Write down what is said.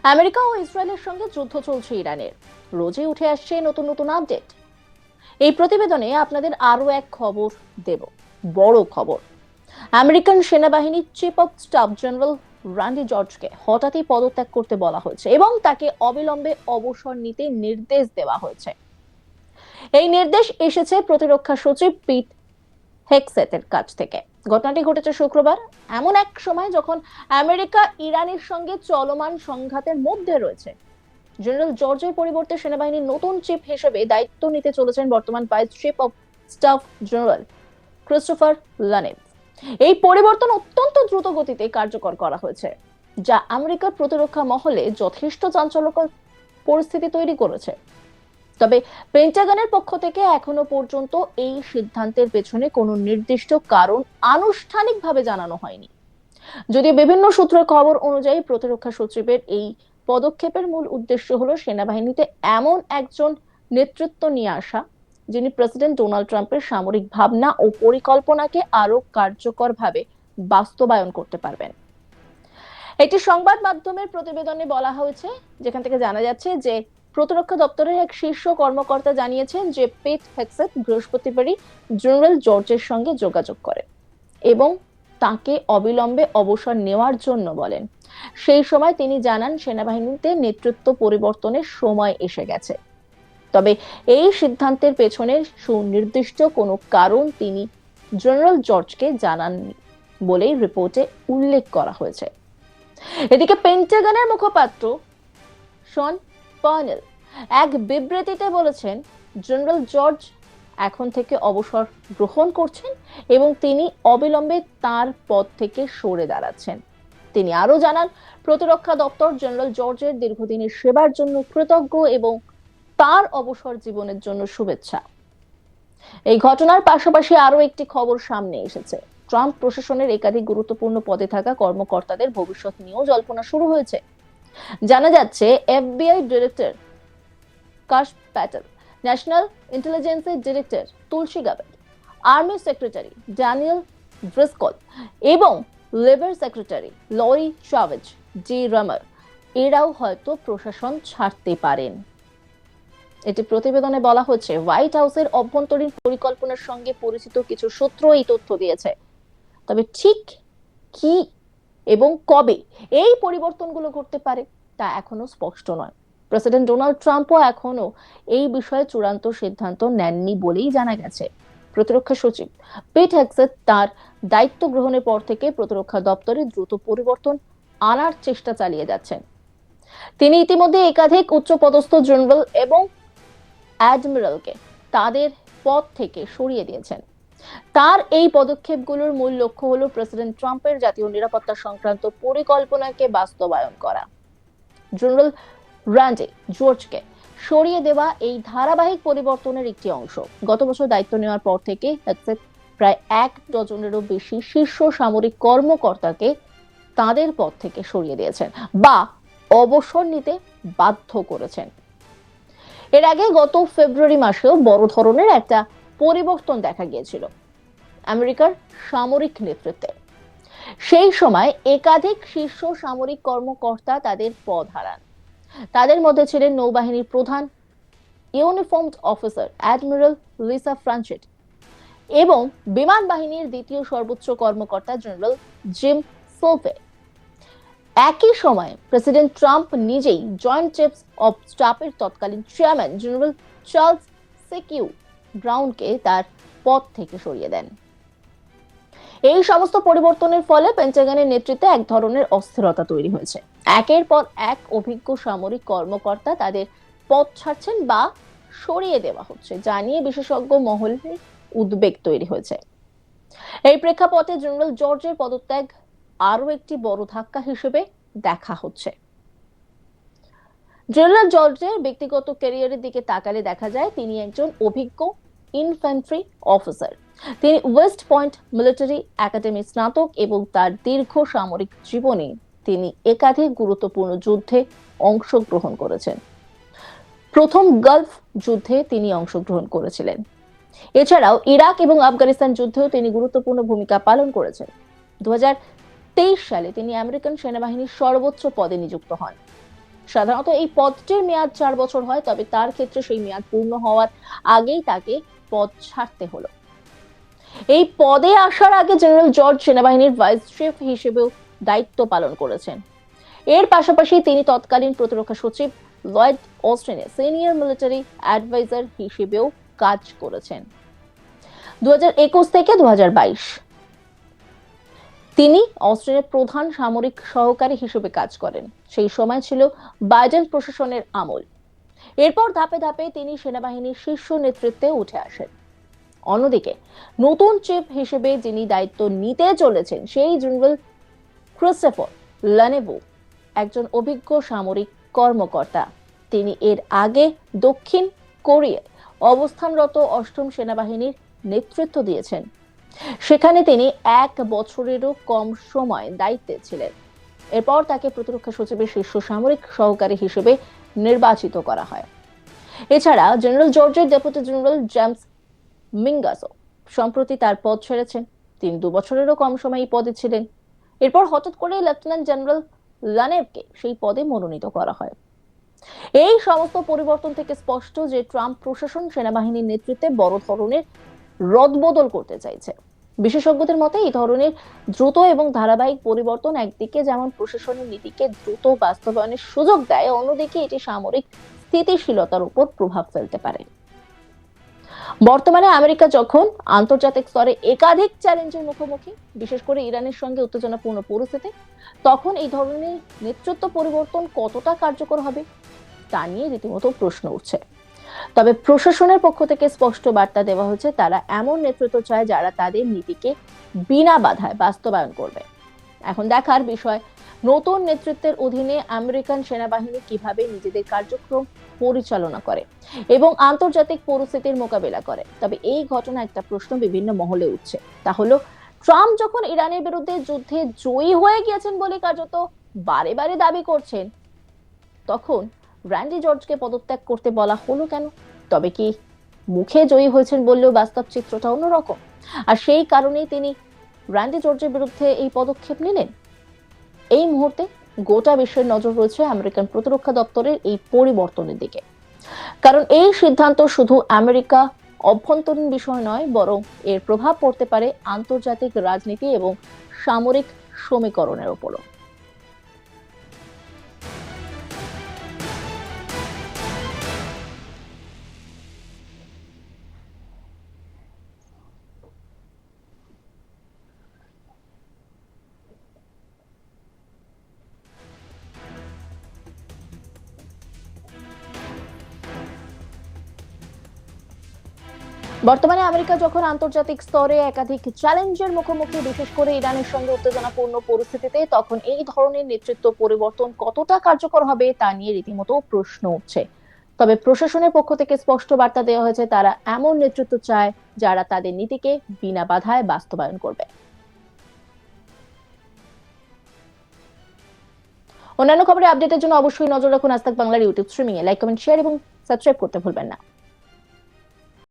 America ও ইসরায়েলের সঙ্গে যুদ্ধ চলছে ইরানের। রোজই উঠে আসছে নতুন নতুন আপডেট। এই প্রতিবেদনে আপনাদের আরো এক খবর দেব। বড় খবর, আমেরিকান সেনাবাহিনীর chief of staff general Randy জর্জকে হঠাৎই পদত্যাগ করতে বলা হয়েছে এবং তাকে অবিলম্বে অবসর নিতে নির্দেশ দেওয়া হয়েছে। এই নির্দেশ এসেছে প্রতিরক্ষা সচিব পিট হেগসেথের কাছ থেকে। ঘটনাটি ঘটেছে শুক্রবার, এমন এক সময় যখন আমেরিকা ইরানের সঙ্গে চলমান সংঘাতের মধ্যে রয়েছে। জেনারেল জর্জের পরিবর্তে সেনাবাহিনীর নতুন চিফ হিসেবে দায়িত্ব নিতে চলেছেন বর্তমান vice chief of staff general Christopher LaNeve. এই পরিবর্তন অত্যন্ত দ্রুত গতিতে কার্যকর করা হয়েছে, যা আমেরিকার প্রতিরক্ষা মহলে যথেষ্ট চাঞ্চল্যকর পরিস্থিতি তৈরি করেছে। তবে পেন্টাগনের পক্ষ থেকে এখনো পর্যন্ত এই সিদ্ধান্তের পেছনে কোনো নির্দিষ্ট কারণ আনুষ্ঠানিকভাবে জানানো হয়নি। যদিও বিভিন্ন সূত্রের খবর অনুযায়ী প্রতিরক্ষা সচিবের এই পদক্ষেপের মূল উদ্দেশ্য হলো সেনাবাহিনীতে এমন একজন নেতৃত্ব নিয়ে আসা, যিনি প্রেসিডেন্ট ডোনাল্ড ট্রাম্পের সামরিক ভাবনা ও পরিকল্পনাকে আরো কার্যকরভাবে বাস্তবায়ন করতে পারবেন। একটি সংবাদ মাধ্যমের প্রতিবেদনে বলা হয়েছে, যেখান থেকে জানা যাচ্ছে যে প্রতিরক্ষা দপ্তরের এক শীর্ষ কর্মকর্তা জানিয়েছেন যে পিট হেগসেথ বৃহস্পতিবারই জেনারেল জর্জের সঙ্গে যোগাযোগ করে এবং তাকে অবিলম্বে অবসর নেওয়ার জন্য বলেন। সেই সময় তিনি জানান সেনাবাহিনীতে নেতৃত্ব পরিবর্তনের সময় এসে গেছে। তবে এই সিদ্ধান্তের পেছনে সুনির্দিষ্ট কোনো কারণ তিনি জেনারেল জর্জকে জানাননি বলেই রিপোর্টে উল্লেখ করা হয়েছে। এদিকে পেন্টাগনের মুখপাত্র শন পার্নেল এক বিবৃতিতে বলেছেন, জেনারেল জর্জ এখন থেকে অবসর গ্রহণ করছেন এবং তিনি অবিলম্বে তার পদ থেকে সরে দাঁড়াচ্ছেন। তিনি আরো জানান, প্রতিরক্ষা দপ্তর জেনারেল জর্জের দীর্ঘদিনের সেবার জন্য কৃতজ্ঞ এবং তার অবসর জীবনের জন্য শুভেচ্ছা। এই ঘটনার পাশাপাশি আরো একটি খবর সামনে এসেছে। ট্রাম্প প্রশাসনের একাধিক গুরুত্বপূর্ণ পদে থাকা কর্মকর্তাদের ভবিষ্যৎ নিয়েও জল্পনা শুরু হয়েছে। জানা যাচ্ছে FBI director Kash Patel, national ইন্টেলিজেন্সের director Tulsi Gabbard, army secretary Daniel Driscoll এবং labour secretary Lori Chavez DeRemer এরাও হয়তো প্রশাসন ছাড়তে পারেন। এটি প্রতিবেদনে বলা হচ্ছে, হোয়াইট হাউসের অভ্যন্তরীণ পরিকল্পনার সঙ্গে পরিচিত কিছু সূত্র এই তথ্য দিয়েছে। তবে ঠিক কি এবং কবে এই পরিবর্তনগুলো ঘটতে পারে তা এখনো স্পষ্ট নয়। প্রেসিডেন্ট ডোনাল্ড ট্রাম্পও এখনো এই বিষয়ে চূড়ান্ত সিদ্ধান্ত নেননি বলেই জানা গেছে। প্রতিরক্ষা সচিব পিট হেগসেথ তার দায়িত্ব গ্রহণের পর থেকে প্রতিরক্ষা দপ্তরে দ্রুত পরিবর্তন আনার চেষ্টা চালিয়ে যাচ্ছেন। তিনি ইতিমধ্যে একাধিক উচ্চপদস্থ জেনারেল এবং অ্যাডমিরালকে তাদের পদ থেকে সরিয়ে দিয়েছেন। তার এই পদক্ষেপগুলোর মূল লক্ষ্য হলো প্রেসিডেন্ট ট্রাম্পের জাতীয় নিরাপত্তা সংক্রান্ত পরিকল্পনাকে বাস্তবায়ন করা। জেনারেল রান্ডি জর্জকে সরিয়ে দেওয়া এই ধারাবাহিক পরিবর্তনের একটি অংশ। গত বছর দায়িত্ব নেওয়ার পর থেকে হেগসেথ প্রায় 1 ডজনেরও বেশি শীর্ষ সামরিক কর্মকর্তাকে তাদের পদ থেকে সরিয়ে দিয়েছেন বা অবসর নিতে বাধ্য করেছেন। এর আগে গত ফেব্রুয়ারি মাসেও বড় ধরনের একটা পরিবর্তন দেখা গিয়েছিল আমেরিকার সামরিক নেতৃত্বে। সেই সময় একাধিক শীর্ষ সামরিক কর্মকর্তা তাদের পদ হারান। তাদের মধ্যে ছিলেন নৌবাহিনীর প্রধান ইউনিফর্মড অফিসার অ্যাডমিরাল লিসা ফ্রাঞ্চেট এবং বিমান বাহিনীর দ্বিতীয় সর্বোচ্চ কর্মকর্তা জেনারেল জিম সোলভে। একই সময় প্রেসিডেন্ট ট্রাম্প নিজেই জয়েন্ট চিফস অব স্টাফের তৎকালীন চেয়ারম্যান জেনারেল চার্লস সেকিউ ব্রাউনকে তার পদ থেকে সরিয়ে দেন। এই সমস্ত পরিবর্তনের ফলে পেন্টাগনের নেতৃত্বে এক ধরনের অস্থিরতা তৈরি হয়েছে। একের পর এক অভিজ্ঞ সামরিক কর্মকর্তা তাদের পদ ছাড়ছেন বা সরিয়ে দেওয়া হচ্ছে, যা নিয়ে বিশেষজ্ঞ মহলে উদ্বেগ তৈরি হয়েছে। এই প্রেক্ষাপটে জেনারেল জর্জের পদত্যাগ আরো একটি বড় ধাক্কা হিসেবে দেখা হচ্ছে। জেনারেল জর্জের ব্যক্তিগত ক্যারিয়ারের দিকে তাকালে দেখা যায় তিনি একজন অভিজ্ঞ ইনফ্যান্ট্রি অফিসার। তিনি ওয়েস্ট পয়েন্ট মিলিটারি একাডেমি স্নাতক এবং তার দীর্ঘ সামরিক জীবনে তিনি একাধিক গুরুত্বপূর্ণ যুদ্ধে অংশগ্রহণ করেছেন। প্রথম গালফ যুদ্ধে তিনি অংশগ্রহণ করেছিলেন। এছাড়াও ইরাক এবং আফগানিস্তান যুদ্ধেও তিনি গুরুত্বপূর্ণ ভূমিকা পালন করেছেন। 2023 সালে তিনি আমেরিকান সেনাবাহিনীর সর্বোচ্চ পদে নিযুক্ত হন। সাধারণত এই পদটির মেয়াদ 4 বছর হয়, তবে তার ক্ষেত্রে সেই মেয়াদ পূর্ণ হওয়ার আগেই তাকে পদ ছাড়তে হলো। এই পদে আসার আগে জেনারেল জর্জ সেনাবাহিনীর ভাইস চিফ হিসেবেও দায়িত্ব পালন করেছেন। এর পাশাপাশি তিনি তৎকালীন প্রতিরক্ষা সচিব লয়েড অস্টিনের সিনিয়র মিলিটারি অ্যাডভাইজার হিসেবেও কাজ করেছেন। 2021 থেকে 2022 তিনি অস্টিনের প্রধান সামরিক সহকারী হিসেবে কাজ করেন। সেই সময় ছিল বাইডেন প্রশাসনের আমল। এরপর ধাপে ধাপে তিনি সেনাবাহিনীর শীর্ষ নেতৃত্বে উঠে আসেন। অন্যদিকে নতুন চিফ হিসেবে যিনি দায়িত্ব নিতে চলেছেন সেই জেনারেল ক্রিস্টোফার লানেভো একজন অভিজ্ঞ সামরিক কর্মকর্তা। তিনি এর আগে দক্ষিণ কোরিয়ায় অবস্থানরত 8ম সেনাবাহিনীর নেতৃত্ব দিয়েছেন। সেখানে তিনি 1 বছরেরও কম সময় দায়িত্বে ছিলেন। এরপর তাকে প্রতিরক্ষা সচিবের শীর্ষ সামরিক সহকারী হিসেবে নির্বাচিত করা হয়। এছাড়া জেনারেল জর্জের ডেপুটি জেনারেল জেমস মিঙ্গাসো সম্প্রতি তার পদ ছেড়েছেন। তিনি 2 বছরেরও কম সময় এই পদে ছিলেন। এরপর হঠাৎ করে লেফটেন্যান্ট জেনারেল লানেভকে সেই পদে মনোনীত করা হয়। এই সমস্ত পরিবর্তন থেকে স্পষ্ট যে ট্রাম্প প্রশাসন সেনাবাহিনীর নেতৃত্বে বড় ধরনের রদবদল করতে চাইছে। বিশেষজ্ঞদের মতে এই ধরনের দ্রুত এবং ধারাবাহিক পরিবর্তন একদিকে যেমন প্রশাসনের নীতিকে দ্রুত বাস্তবায়নের সুযোগ দেয়, অন্যদিকে এটি সামরিক স্থিতিশীলতার উপর প্রভাব ফেলতে পারে। বর্তমানে আমেরিকা যখন আন্তর্জাতিক স্তরে একাধিক চ্যালেঞ্জের মুখোমুখি, বিশেষ করে ইরানের সঙ্গে উত্তেজনাপূর্ণ পরিস্থিতি, তখন এই ধরনের নেতৃত্ব পরিবর্তন কতটা কার্যকর হবে তা নিয়ে রীতিমতো প্রশ্ন উঠছে। তবে প্রশাসনের পক্ষ থেকে স্পষ্ট বার্তা দেওয়া হয়েছে, তারা এমন নেতৃত্ব চায় যারা তাদের নীতিকে বিনা বাধায় বাস্তবায়ন করবে। এখন দেখার বিষয় নতুন নেতৃত্বের অধীনে আমেরিকান সেনাবাহিনী কিভাবে নিজেদের কার্যক্রম পরিচালনা করে এবং আন্তর্জাতিক পরিস্থিতির মোকাবেলা করে। তবে এই ঘটনা একটা প্রশ্ন বিভিন্ন মহলে উঠছে, তা হলো ট্রাম্প যখন ইরানের বিরুদ্ধে যুদ্ধে জয়ী হয়ে গিয়েছেন বলে কার্যত বারে বারে দাবি করছেন, তখন র্যান্ডি জর্জকে পদত্যাগ করতে বলা হলো কেন? তবে কি মুখে জয়ী হয়েছেন বললেও বাস্তব চিত্রটা অন্যরকম, আর সেই কারণেই তিনি র্যান্ডি জর্জের বিরুদ্ধে এই পদক্ষেপ নিলেন? এই মুহূর্তে গোটা বিশ্বের নজর রয়েছে আমেরিকান প্রতিরক্ষা দপ্তরের এই পরিবর্তনের দিকে, কারণ এই সিদ্ধান্ত শুধু আমেরিকা অভ্যন্তরীণ বিষয় নয়, বরং এর প্রভাব পড়তে পারে আন্তর্জাতিক রাজনীতি এবং সামরিক সমীকরণের উপরও। বর্তমানে আমেরিকা যখন আন্তর্জাতিক স্তরে একাধিক চ্যালেঞ্জের মুখোমুখি, বিশেষ করে ইরানের সঙ্গে উত্তেজনাপূর্ণ পরিস্থিতিতে, তখন এই ধরনের নেতৃত্ব পরিবর্তন কতটা কার্যকর হবে তা নিয়ে রীতিমতো প্রশ্ন উঠছে। তবে প্রশাসনের পক্ষ থেকে স্পষ্ট বার্তা দেওয়া হয়েছে, তারা এমন নেতৃত্ব চায় যারা তাদের নীতিকে বিনা বাধায় বাস্তবায়ন করবে। অন্যান্য খবরের আপডেটের জন্য অবশ্যই নজর রাখুন আজ তাক বাংলার ইউটিউব স্ট্রিমিং এ। লাইক, কমেন্ট, শেয়ার এবং সাবস্ক্রাইব করতে ভুলবেন না।